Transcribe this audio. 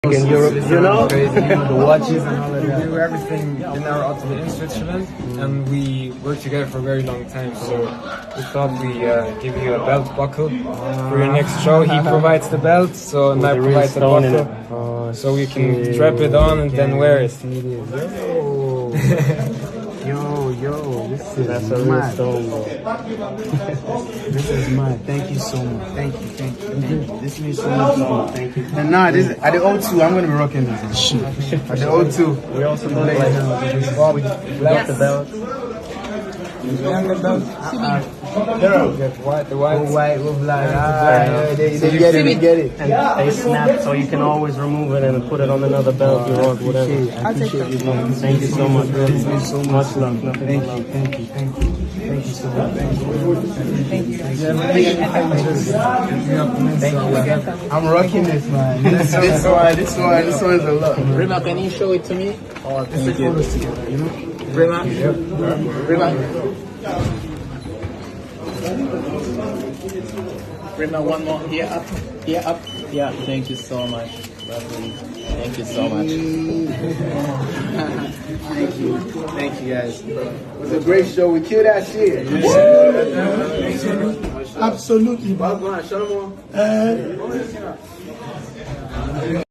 In Europe, you know? The watches and all of that. We do everything in our atelier in Switzerland, and we work together for a very long time. So we thought we give you a belt buckle for your next show. He provides the belt, so and I provide the buckle, so we can strap it on and then wear it. Yo, this is That's a real mad. stone, bro. This is mad. Thank you so much. Thank you. This means so much to me. Thank you. And nah, this at the O2, I'm gonna be rocking this. Shit. At the O2. We also don't like left the belt. The white with black. They get it. And they snap, so you can always remove it and put it on another belt you want, whatever. I appreciate you, man. Thank you so much, bro. So Much love. Nothing Thank but you, love. thank you, thank you. Thank you so much. Thank you. I'm rocking this, man. This one is a lot. Rema, can you show it to me? Or can you give it together? You know? Rema? Rema, one more. Here up. Yeah, thank you so much. Lovely. Thank you so much. Thank you guys. It was a great show. We killed that shit. Absolutely, Show them all.